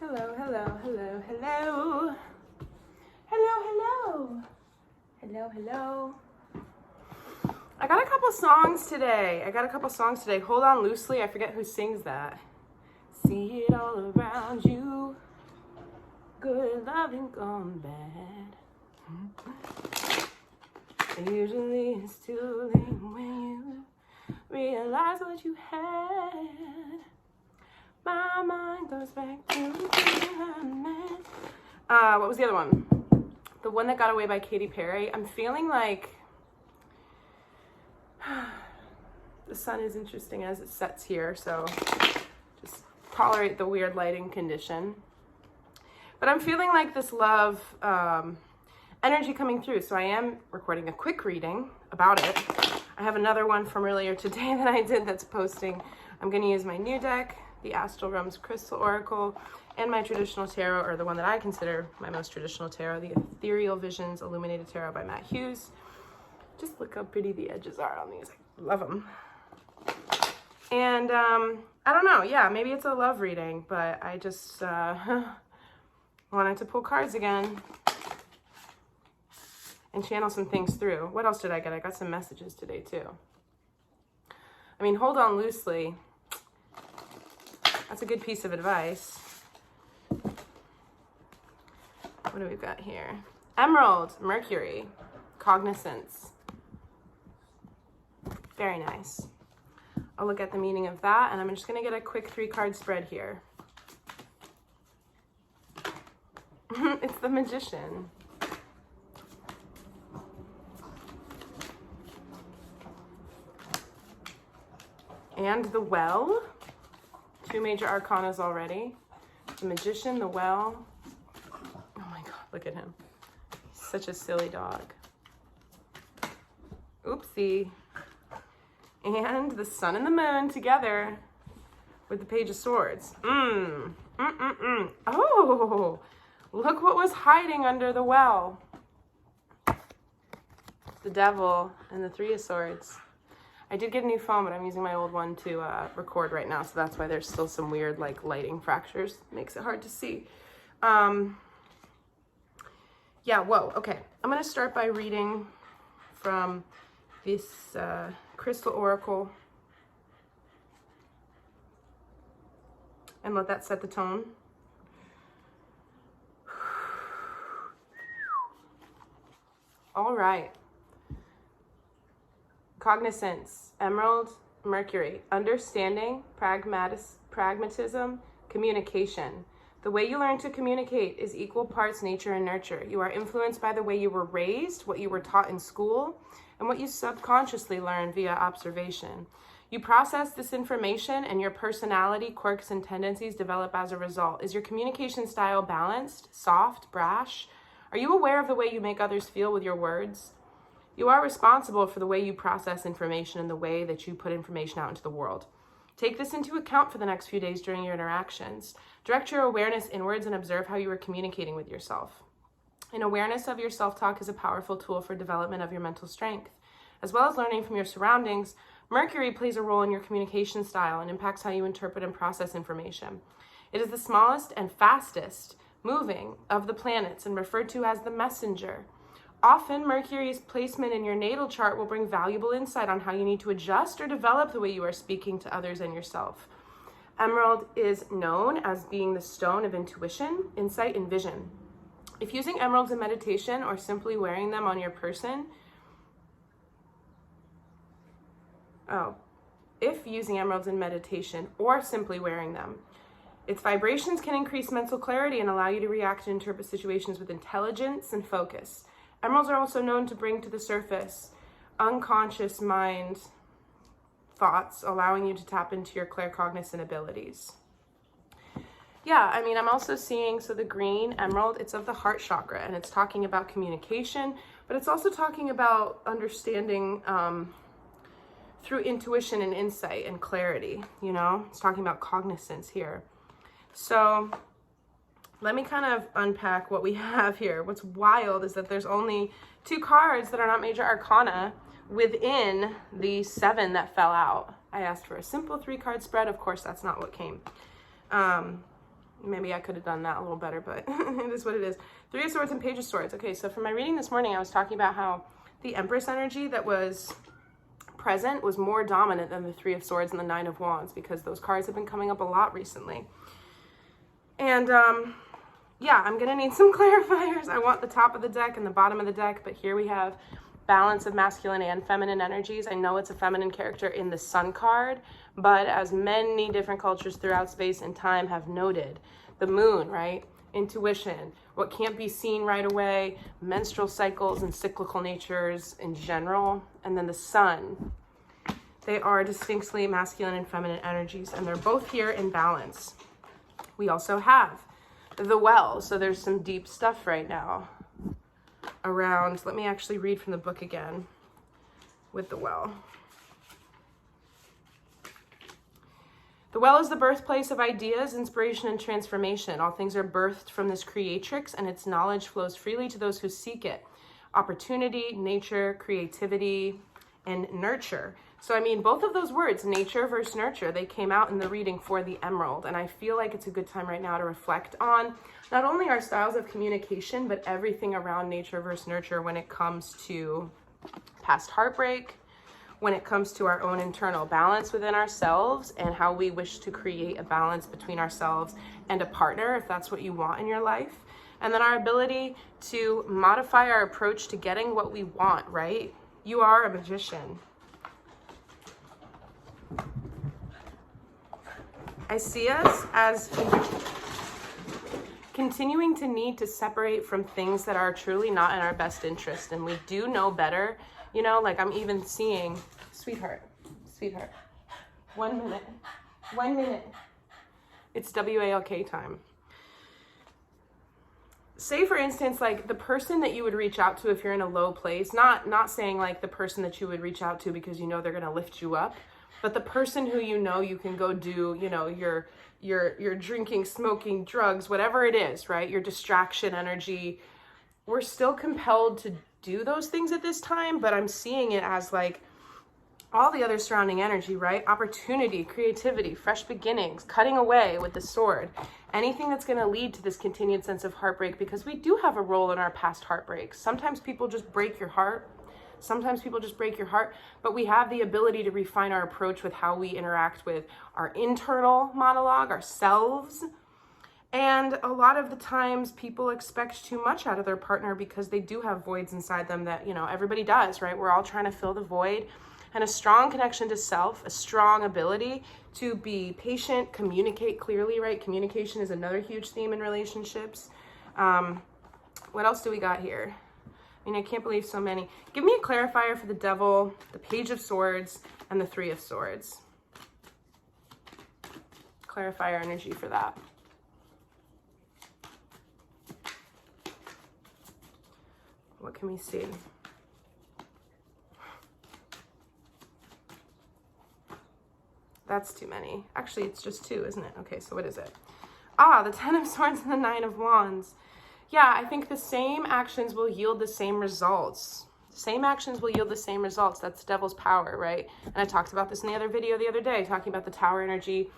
Hello, hello, hello, hello. Hello, hello. Hello, hello. I got a couple songs today. Hold on loosely. I forget who sings that. See it all around you. Good loving gone bad. Usually it's too late when you realize what you had. My mind goes back to what was the other one? The one that got away by Katy Perry. I'm feeling like the sun is interesting as it sets here, so just tolerate the weird lighting condition. But I'm feeling like this love energy coming through, so I am recording a quick reading about it. I have another one from earlier today that I did that's posting. I'm going to use my new deck, the Astral Realms Crystal Oracle, and my traditional tarot, or the one that I consider my most traditional tarot, the Ethereal Visions Illuminated Tarot by Matt Hughes. Just look how pretty the edges are on these. I love them. And I don't know, yeah, maybe it's a love reading, but I just wanted to pull cards again and channel some things through. What else did I get? I got some messages today too. I mean, hold on loosely. That's a good piece of advice. What do we got here? Emerald, Mercury, Cognizance. Very nice. I'll look at the meaning of that, and I'm just going to get a quick 3-card spread here. It's the Magician. And the Well. 2 major arcanas already. The Magician, the Well. Oh my God, look at him. He's such a silly dog. Oopsie. And the Sun and the Moon together with the Page of Swords. Oh, look what was hiding under the Well. The Devil and the 3 of Swords. I did get a new phone, but I'm using my old one to record right now, so that's why there's still some weird like lighting fractures. Makes it hard to see. Yeah, whoa, okay. I'm gonna start by reading from this Crystal Oracle and let that set the tone. All right. Cognizance, Emerald, Mercury, understanding, pragmatism, communication. The way you learn to communicate is equal parts nature and nurture. You are influenced by the way you were raised, what you were taught in school, and what you subconsciously learned via observation. You process this information and your personality, quirks, and tendencies develop as a result. Is your communication style balanced, soft, brash? Are you aware of the way you make others feel with your words? You are responsible for the way you process information and the way that you put information out into the world. Take this into account for the next few days during your interactions. Direct your awareness inwards and observe how you are communicating with yourself. An awareness of your self-talk is a powerful tool for development of your mental strength. As well as learning from your surroundings, Mercury plays a role in your communication style and impacts how you interpret and process information. It is the smallest and fastest moving of the planets and referred to as the messenger. Often, Mercury's placement in your natal chart will bring valuable insight on how you need to adjust or develop the way you are speaking to others and yourself. Emerald is known as being the stone of intuition, insight, and vision. If using emeralds in meditation or simply wearing them on your person, its vibrations can increase mental clarity and allow you to react and interpret situations with intelligence and focus. Emeralds are also known to bring to the surface unconscious mind thoughts, allowing you to tap into your claircognizant abilities. Yeah, I mean, I'm also seeing, so the green emerald, it's of the heart chakra, and it's talking about communication, but it's also talking about understanding through intuition and insight and clarity, you know? It's talking about cognizance here. So let me kind of unpack what we have here. What's wild is that there's only 2 cards that are not major arcana within the 7 that fell out. I asked for a simple 3-card spread. Of course, that's not what came. Maybe I could have done that a little better, but it is what it is. Three of Swords and Page of Swords. Okay, so for my reading this morning, I was talking about how the Empress energy that was present was more dominant than the Three of Swords and the Nine of Wands, because those cards have been coming up a lot recently. And yeah, I'm gonna need some clarifiers. I want the top of the deck and the bottom of the deck, but here we have balance of masculine and feminine energies. I know it's a feminine character in the Sun card, but as many different cultures throughout space and time have noted, the moon, right? Intuition, what can't be seen right away, menstrual cycles and cyclical natures in general, and then the sun. They are distinctly masculine and feminine energies, and they're both here in balance. We also have the well, so there's some deep stuff right now around, let me actually read from the book again with the well. The well is the birthplace of ideas, inspiration, and transformation. All things are birthed from this creatrix, and its knowledge flows freely to those who seek it. Opportunity, nature, creativity, and nurture. So, I mean, both of those words, nature versus nurture, they came out in the reading for the Emerald. And I feel like it's a good time right now to reflect on not only our styles of communication, but everything around nature versus nurture when it comes to past heartbreak, when it comes to our own internal balance within ourselves, and how we wish to create a balance between ourselves and a partner, if that's what you want in your life. And then our ability to modify our approach to getting what we want, right? You are a magician. I see us as continuing to need to separate from things that are truly not in our best interest. And we do know better, you know, like I'm even seeing, sweetheart, 1 minute. It's WALK time. Say for instance, like the person that you would reach out to if you're in a low place, not saying like the person that you would reach out to because you know they're going to lift you up, but the person who you know you can go do, you know, your drinking, smoking, drugs, whatever it is, right? Your distraction energy. We're still compelled to do those things at this time, but I'm seeing it as like all the other surrounding energy, right? Opportunity, creativity, fresh beginnings, cutting away with the sword. Anything that's going to lead to this continued sense of heartbreak, because we do have a role in our past heartbreaks. Sometimes people just break your heart. But we have the ability to refine our approach with how we interact with our internal monologue, ourselves. And a lot of the times people expect too much out of their partner because they do have voids inside them that, you know, everybody does, right? We're all trying to fill the void. And a strong connection to self, a strong ability to be patient, communicate clearly, right? Communication is another huge theme in relationships. What else do we got here? I mean, I can't believe so many. Give me a clarifier for the Devil, the Page of Swords, and the Three of Swords. Clarifier energy for that. What can we see? That's too many. Actually, it's just two, isn't it? Okay, so what is it? Ah, the Ten of Swords and the Nine of Wands. Yeah, I think the same actions will yield the same results. Same actions will yield the same results. That's Devil's power, right? And I talked about this in the other video the other day, talking about the Tower energy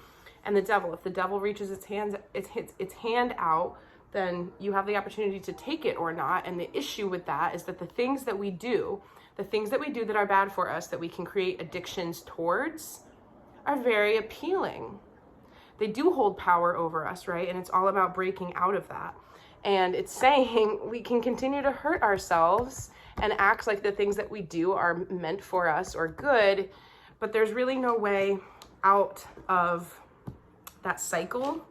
and the Devil. If the Devil reaches its hand out, then you have the opportunity to take it or not. And the issue with that is that the things that we do that are bad for us, that we can create addictions towards, are very appealing. They do hold power over us, right? And it's all about breaking out of that. And it's saying we can continue to hurt ourselves and act like the things that we do are meant for us or good, but there's really no way out of that cycle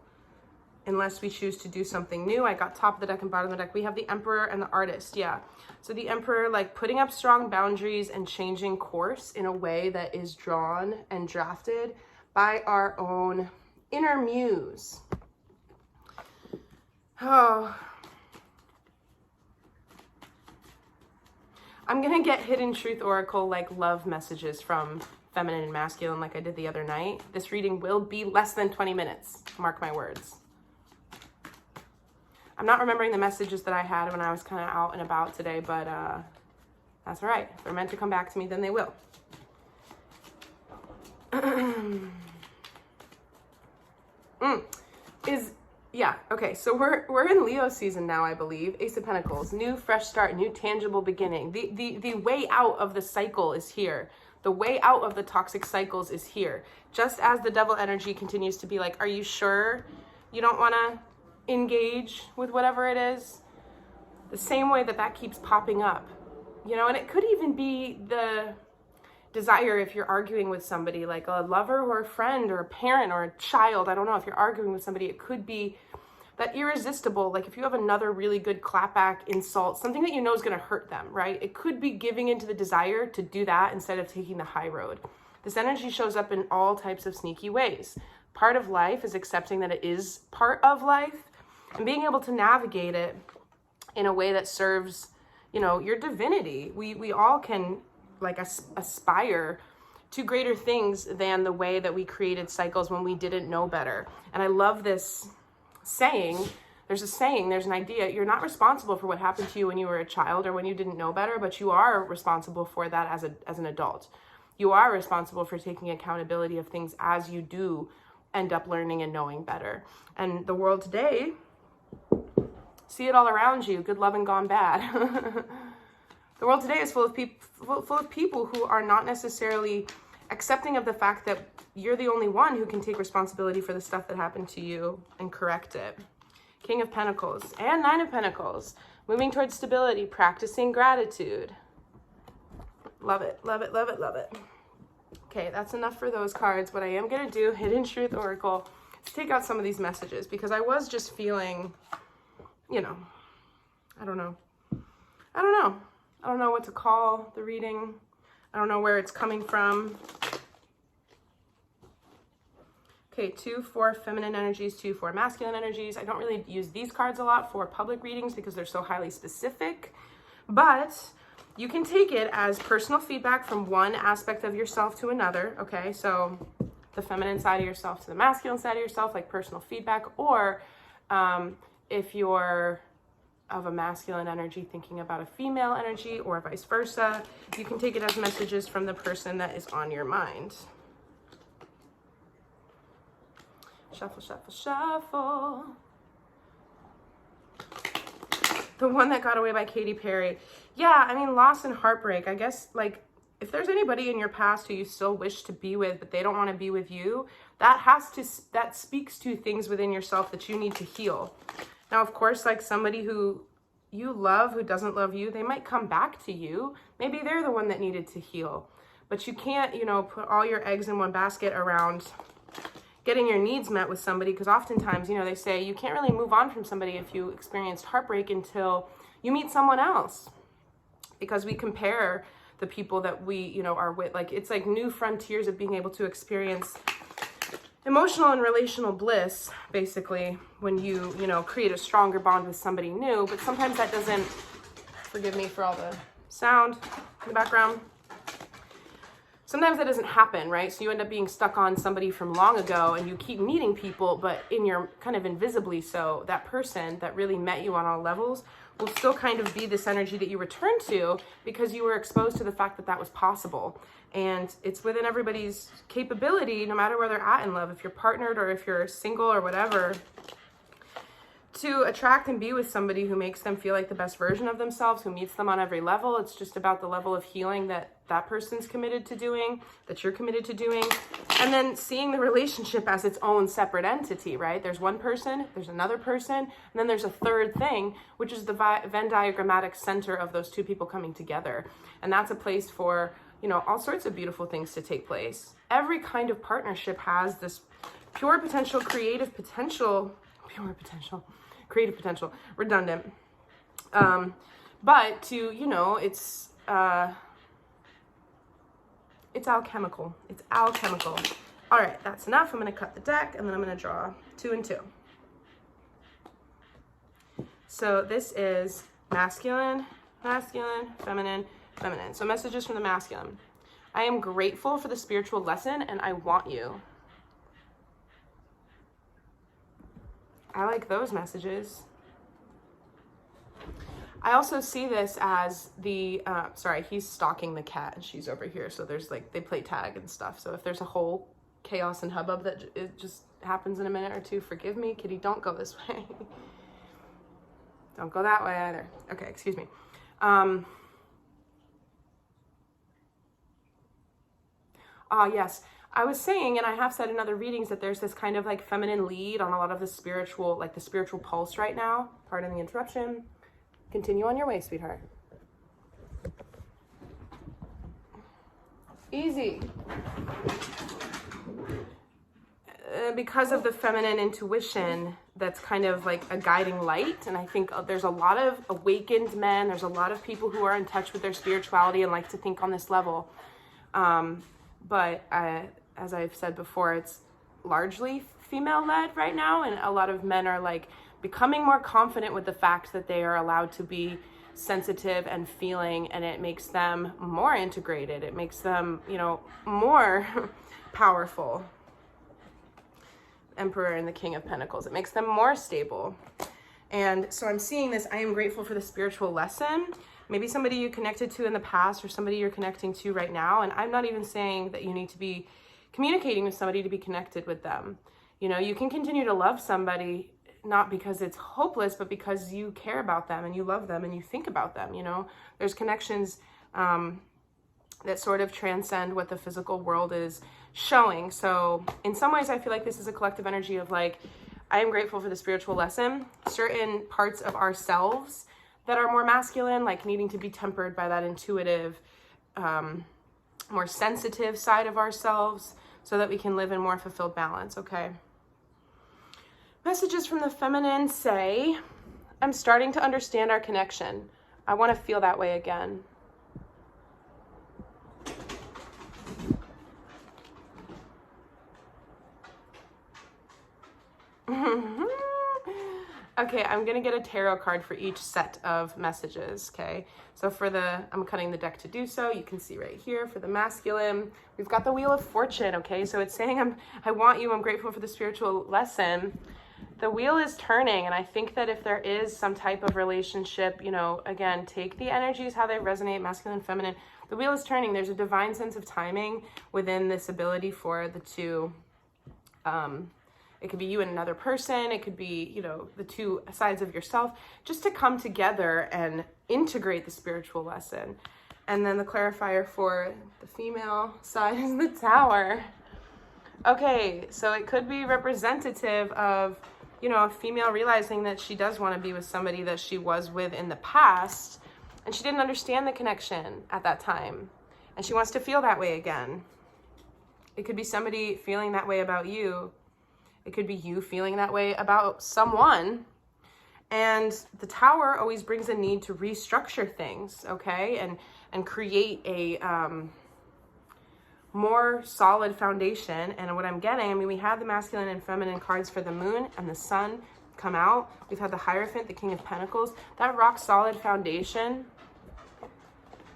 unless we choose to do something new. I got top of the deck and bottom of the deck. We have the Emperor and the Artist, yeah. So the Emperor, like putting up strong boundaries and changing course in a way that is drawn and drafted by our own inner muse. Oh, I'm gonna get Hidden Truth Oracle like love messages from feminine and masculine like I did the other night. This reading will be less than 20 minutes, mark my words. I'm not remembering the messages that I had when I was kind of out and about today, but that's all right. If they're meant to come back to me, then they will. Is Yeah, okay, so we're in Leo season now, I believe. Ace of Pentacles, new fresh start, new tangible beginning. The way out of the cycle is here. The way out of the toxic cycles is here. Just as the devil energy continues to be like, are you sure you don't want to engage with whatever it is? The same way that keeps popping up, you know, and it could even be the desire if you're arguing with somebody, like a lover or a friend or a parent or a child. I don't know, if you're arguing with somebody, it could be that irresistible, like if you have another really good clapback insult, something that you know is going to hurt them, right? It could be giving into the desire to do that instead of taking the high road. This energy shows up in all types of sneaky ways. Part of life is accepting that it is part of life and being able to navigate it in a way that serves, you know, your divinity. We all can like aspire to greater things than the way that we created cycles when we didn't know better. And I love this saying. There's an idea. You're not responsible for what happened to you when you were a child or when you didn't know better, but you are responsible for that as an adult. You are responsible for taking accountability of things as you do end up learning and knowing better. And the world today, see it all around you, good love and gone bad. The world today is full of people who are not necessarily accepting of the fact that you're the only one who can take responsibility for the stuff that happened to you and correct it. King of Pentacles and Nine of Pentacles, moving towards stability, practicing gratitude. Love it, love it, love it, love it. Okay, that's enough for those cards. What I am going to do, Hidden Truth Oracle, is take out some of these messages because I was just feeling, you know, I don't know what to call the reading. I don't know where it's coming from. Okay, 2-4 feminine energies, 2-4 masculine energies. I don't really use these cards a lot for public readings because they're so highly specific, but you can take it as personal feedback from one aspect of yourself to another, okay? So the feminine side of yourself to the masculine side of yourself, like personal feedback, or if you're of a masculine energy thinking about a female energy, or vice versa, you can take it as messages from the person that is on your mind. Shuffle, shuffle, shuffle. The One That Got Away by Katy Perry. Yeah, I mean, loss and heartbreak. I guess, like, if there's anybody in your past who you still wish to be with, but they don't want to be with you, that speaks to things within yourself that you need to heal. Now, of course, like somebody who you love, who doesn't love you, they might come back to you. Maybe they're the one that needed to heal. But you can't, you know, put all your eggs in one basket around getting your needs met with somebody, because oftentimes, you know, they say you can't really move on from somebody if you experienced heartbreak until you meet someone else, because we compare the people that we, you know, are with. Like, it's like new frontiers of being able to experience emotional and relational bliss, basically, when you know, create a stronger bond with somebody new. But sometimes that doesn't, forgive me for all the sound in the background, sometimes that doesn't happen, right? So you end up being stuck on somebody from long ago, and you keep meeting people, but in your kind of invisibly, so that person that really met you on all levels will still kind of be this energy that you return to because you were exposed to the fact that that was possible. And it's within everybody's capability, no matter where they're at in love, if you're partnered or if you're single or whatever, to attract and be with somebody who makes them feel like the best version of themselves, who meets them on every level. It's just about the level of healing that that person's committed to doing, that you're committed to doing, and then seeing the relationship as its own separate entity, right? There's one person, there's another person, and then there's a third thing, which is the Venn diagrammatic center of those two people coming together. And that's a place for, you know, all sorts of beautiful things to take place. Every kind of partnership has this pure potential, creative potential, redundant. But to, you know, it's alchemical. It's alchemical. All right, that's enough. I'm going to cut the deck, and then I'm going to draw 2 and 2. So this is masculine, masculine, feminine, feminine. So messages from the masculine. I am grateful for the spiritual lesson, and I want you. I like those messages. I also see this as the, he's stalking the cat and she's over here. So there's like, they play tag and stuff. So if there's a whole chaos and hubbub that it just happens in a minute or two. Forgive me, Kitty, don't go this way. Don't go that way either. Okay, excuse me. Yes, I was saying, and I have said in other readings, that there's this kind of like feminine lead on a lot of the spiritual, like the spiritual pulse right now. Pardon the interruption. Continue on your way, sweetheart. Easy. Because of the feminine intuition, that's kind of like a guiding light. And I think there's a lot of awakened men. There's a lot of people who are in touch with their spirituality and like to think on this level. But as I've said before, it's largely female-led right now. And a lot of men are like becoming more confident with the fact that they are allowed to be sensitive and feeling, and it makes them more integrated. It makes them, you know, more powerful. Emperor and the King of Pentacles. It makes them more stable. And so I'm seeing this. I am grateful for the spiritual lesson. Maybe somebody you connected to in the past or somebody you're connecting to right now. And I'm not even saying that you need to be communicating with somebody to be connected with them. You know, you can continue to love somebody not because it's hopeless, but because you care about them and you love them and you think about them. You know, there's connections that sort of transcend what the physical world is showing. So in some ways, I feel like this is a collective energy of like, I am grateful for the spiritual lesson. Certain parts of ourselves that are more masculine, like needing to be tempered by that intuitive, more sensitive side of ourselves so that we can live in more fulfilled balance, okay? Messages from the feminine say, I'm starting to understand our connection. I want to feel that way again. Okay, I'm going to get a tarot card for each set of messages, okay? So for I'm cutting the deck to do so. You can see right here for the masculine, we've got the Wheel of Fortune, okay? So it's saying, I want you, I'm grateful for the spiritual lesson. The wheel is turning, and I think that if there is some type of relationship, you know, again, take the energies, how they resonate, masculine, feminine. The wheel is turning. There's a divine sense of timing within this ability for the two. It could be you and another person. It could be, you know, the two sides of yourself, just to come together and integrate the spiritual lesson. And then the clarifier for the female side is the Tower. Okay, so it could be representative of, you know, a female realizing that she does want to be with somebody that she was with in the past, and she didn't understand the connection at that time, and she wants to feel that way again. It could be somebody feeling that way about you. It could be you feeling that way about someone. And the Tower always brings a need to restructure things, okay? And create a more solid foundation. And what I'm getting, I mean, we had the masculine and feminine cards for the Moon and the Sun come out. We've had the Hierophant, the King of Pentacles. That rock solid foundation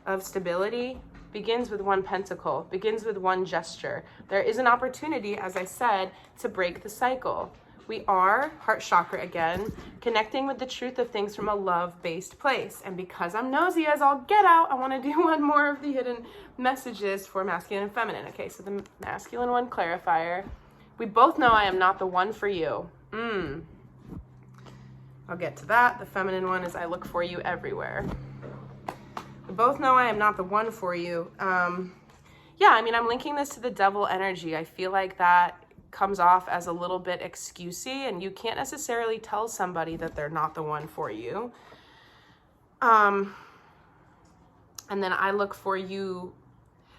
of stability begins with one pentacle, begins with one gesture. There is an opportunity, as I said, to break the cycle. We are, heart chakra again, connecting with the truth of things from a love-based place. And because I'm nosy as all get out, I want to do one more of the hidden messages for masculine and feminine. Okay, so the masculine one clarifier. We both know I am not the one for you. I'll get to that. The feminine one is I look for you everywhere. We both know I am not the one for you. Yeah, I mean, I'm linking this to the Devil energy. I feel like that comes off as a little bit excusey, and you can't necessarily tell somebody that they're not the one for you. And then I look for you.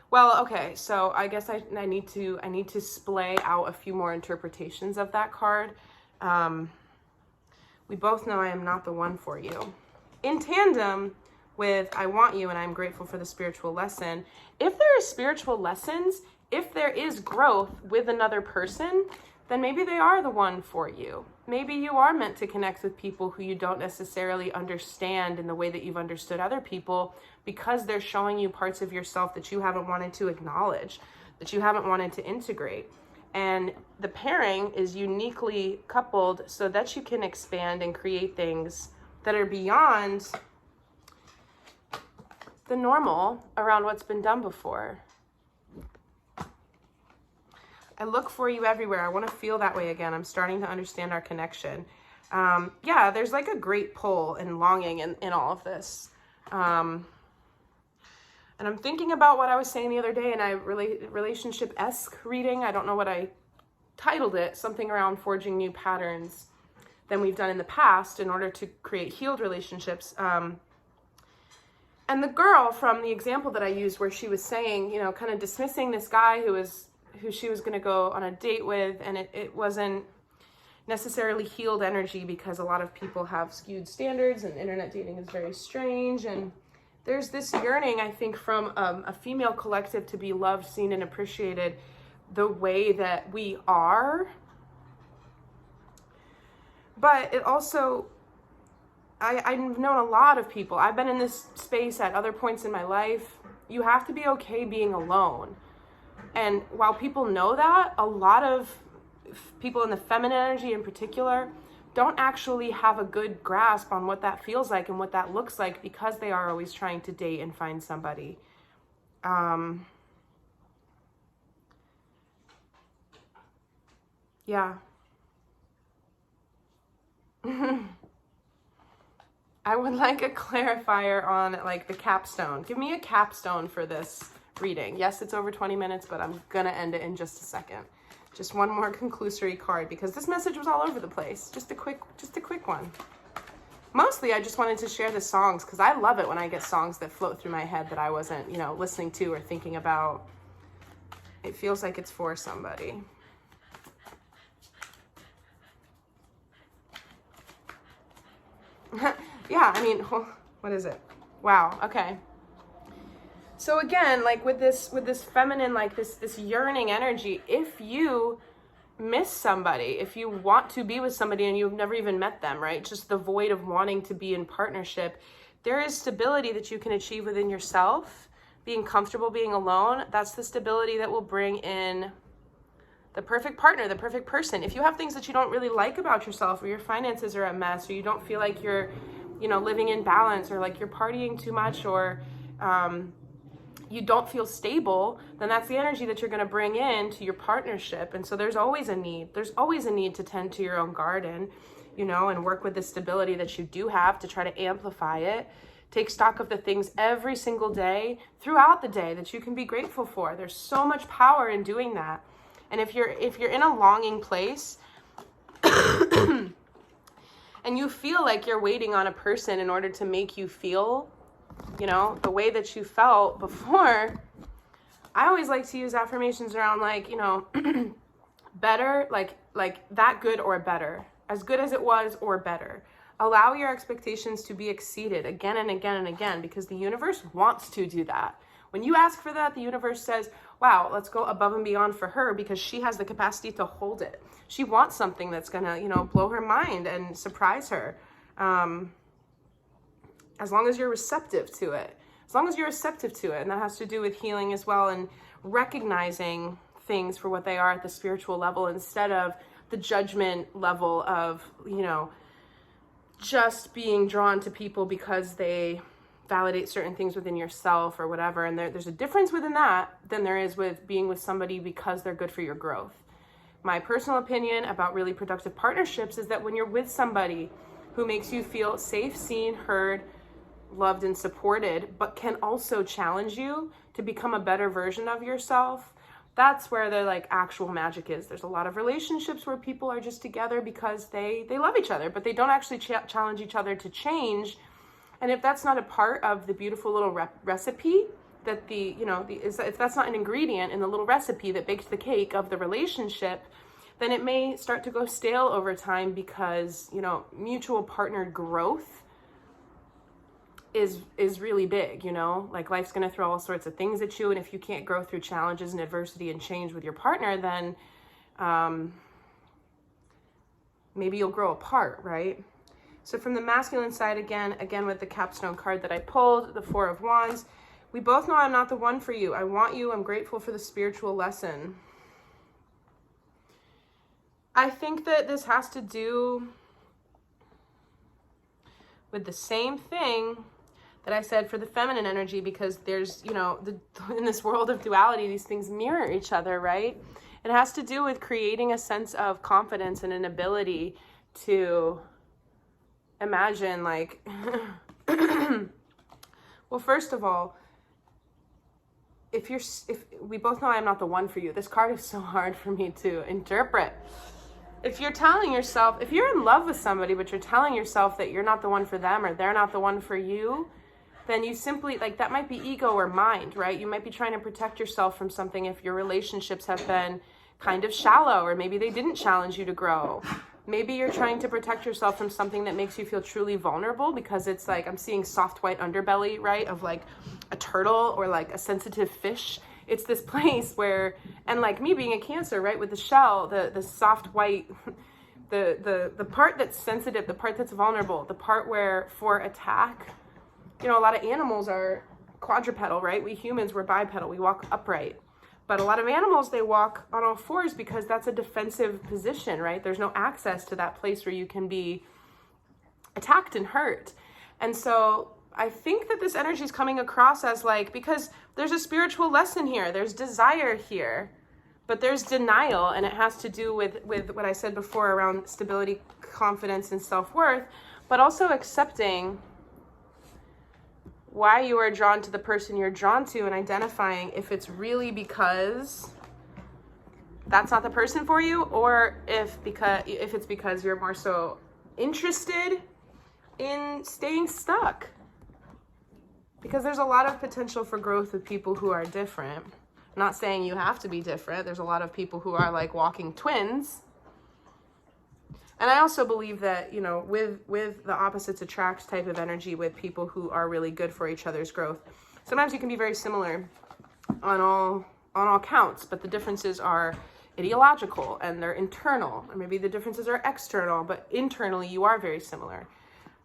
Well, okay, so I guess I need to splay out a few more interpretations of that card. We both know I am not the one for you. In tandem with I want you and I'm grateful for the spiritual lesson. If there are spiritual lessons, if there is growth with another person, then maybe they are the one for you. Maybe you are meant to connect with people who you don't necessarily understand in the way that you've understood other people, because they're showing you parts of yourself that you haven't wanted to acknowledge, that you haven't wanted to integrate. And the pairing is uniquely coupled so that you can expand and create things that are beyond the normal around what's been done before. I look for you everywhere. I want to feel that way again. I'm starting to understand our connection. Yeah, there's like a great pull and longing in all of this. And I'm thinking about what I was saying the other day, and relationship-esque reading. I don't know what I titled it, something around forging new patterns than we've done in the past in order to create healed relationships. And the girl from the example that I used where she was saying, you know, kind of dismissing this guy who she was going to go on a date with, and it wasn't necessarily healed energy because a lot of people have skewed standards and internet dating is very strange. And there's this yearning, I think, from a female collective to be loved, seen, and appreciated the way that we are. But it also, I've known a lot of people. I've been in this space at other points in my life. You have to be okay being alone. And while people know that, a lot of people in the feminine energy in particular don't actually have a good grasp on what that feels like and what that looks like because they are always trying to date and find somebody. Yeah. I would like a clarifier on like the capstone. Give me a capstone for this reading. Yes, it's over 20 minutes, but I'm gonna end it in just a second. Just one more conclusory card because this message was all over the place. Just a quick one. Mostly I just wanted to share the songs because I love it when I get songs that float through my head that I wasn't, you know, listening to or thinking about. It feels like it's for somebody. Yeah, I mean, what is it? Wow, okay. So again, like with this feminine, like this yearning energy, if you miss somebody, if you want to be with somebody and you've never even met them, right? Just the void of wanting to be in partnership, there is stability that you can achieve within yourself, being comfortable being alone. That's the stability that will bring in the perfect partner, the perfect person. If you have things that you don't really like about yourself, or your finances are a mess, or you don't feel like you're, you know, living in balance, or like you're partying too much, or you don't feel stable, then that's the energy that you're going to bring in to your partnership. And so there's always a need to tend to your own garden, you know, and work with the stability that you do have to try to amplify it. Take stock of the things every single day throughout the day that you can be grateful for. There's so much power in doing that. And if you're in a longing place and you feel like you're waiting on a person in order to make you feel, you know, the way that you felt before, I always like to use affirmations around like, you know, better, like that good or better, as good as it was or better. Allow your expectations to be exceeded again and again and again, because the universe wants to do that. When you ask for that, the universe says, wow, let's go above and beyond for her because she has the capacity to hold it. She wants something that's gonna, you know, blow her mind and surprise her. As long as you're receptive to it. And that has to do with healing as well, and recognizing things for what they are at the spiritual level instead of the judgment level of, you know, just being drawn to people because they validate certain things within yourself or whatever. And there's a difference within that than there is with being with somebody because they're good for your growth. My personal opinion about really productive partnerships is that when you're with somebody who makes you feel safe, seen, heard, loved, and supported, but can also challenge you to become a better version of yourself, that's where the like actual magic is. There's a lot of relationships where people are just together because they love each other, but they don't actually challenge each other to change. And if that's not a part of the beautiful little recipe that if that's not an ingredient in the little recipe that bakes the cake of the relationship, then it may start to go stale over time because, you know, mutual partnered growth is really big, you know, like life's going to throw all sorts of things at you. And if you can't grow through challenges and adversity and change with your partner, then maybe you'll grow apart, right? So from the masculine side, again with the capstone card that I pulled, the Four of Wands, we both know I'm not the one for you. I want you. I'm grateful for the spiritual lesson. I think that this has to do with the same thing that I said for the feminine energy, because there's, you know, in this world of duality, these things mirror each other, right? It has to do with creating a sense of confidence and an ability to imagine, like, well, first of all, if we both know I'm not the one for you, this card is so hard for me to interpret. If you're telling yourself, if you're in love with somebody, but you're telling yourself that you're not the one for them or they're not the one for you, then you simply, like, that might be ego or mind, right? You might be trying to protect yourself from something if your relationships have been kind of shallow, or maybe they didn't challenge you to grow. Maybe you're trying to protect yourself from something that makes you feel truly vulnerable, because it's like, I'm seeing soft white underbelly, right? Of like a turtle or like a sensitive fish. It's this place where, and like me being a Cancer, right? With the shell, the soft white, the part that's sensitive, the part that's vulnerable, the part where for attack, you know, a lot of animals are quadrupedal, right? We humans, we're bipedal, we walk upright. But a lot of animals, they walk on all fours because that's a defensive position, right? There's no access to that place where you can be attacked and hurt. And so I think that this energy is coming across as like, because there's a spiritual lesson here, there's desire here, but there's denial, and it has to do with what I said before around stability, confidence, and self-worth, but also accepting why you are drawn to the person you're drawn to, and identifying if it's really because that's not the person for you, or if it's because you're more so interested in staying stuck. Because there's a lot of potential for growth with people who are different. I'm not saying you have to be different. There's a lot of people who are like walking twins. And I also believe that, you know, with the opposites attract type of energy, with people who are really good for each other's growth, sometimes you can be very similar on all counts, but the differences are ideological and they're internal, or maybe the differences are external, but internally you are very similar.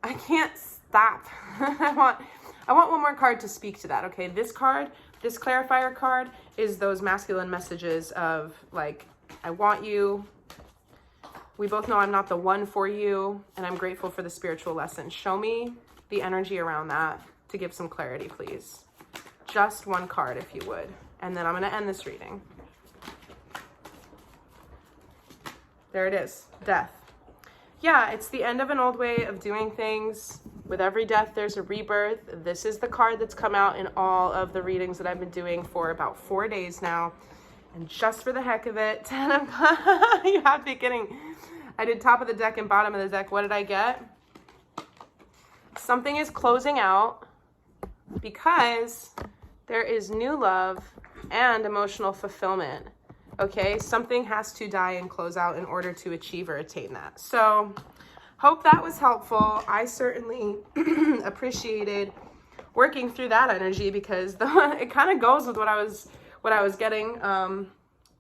I can't stop. I want one more card to speak to that. Okay, this card, this clarifier card, is those masculine messages of like, I want you. We both know I'm not the one for you, and I'm grateful for the spiritual lesson. Show me the energy around that to give some clarity, please. Just one card, if you would. And then I'm going to end this reading. There it is. Death. Yeah, it's the end of an old way of doing things. With every death, there's a rebirth. This is the card that's come out in all of the readings that I've been doing for about 4 days now. And just for the heck of it, you have to be kidding. I did top of the deck and bottom of the deck. What did I get? Something is closing out because there is new love and emotional fulfillment. Okay, something has to die and close out in order to achieve or attain that. So, hope that was helpful. I certainly appreciated working through that energy, because it kind of goes with what I was getting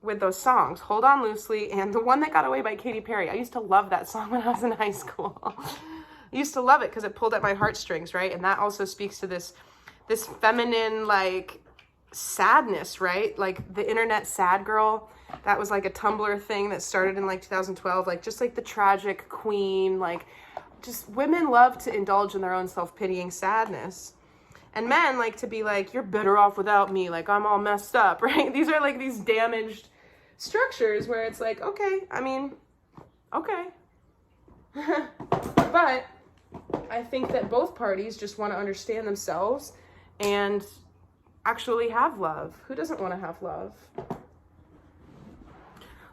with those songs, Hold On Loosely, and the one that got away by Katy Perry. I used to love that song when I was in high school. I used to love it because it pulled at my heartstrings, right? And that also speaks to this feminine, like, sadness, right? Like the internet sad girl, that was like a Tumblr thing that started in like 2012, like just like the tragic queen, like just women love to indulge in their own self-pitying sadness. And men like to be like, you're better off without me, like I'm all messed up, right? These are like these damaged structures where it's like, okay, I mean, okay. But I think that both parties just want to understand themselves and actually have love. Who doesn't want to have love?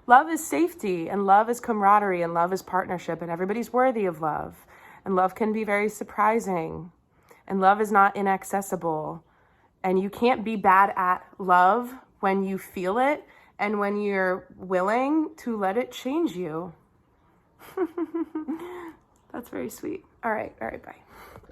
Love is safety, and love is camaraderie, and love is partnership, and everybody's worthy of love. And love can be very surprising. And love is not inaccessible. And you can't be bad at love when you feel it and when you're willing to let it change you. That's very sweet. All right, bye.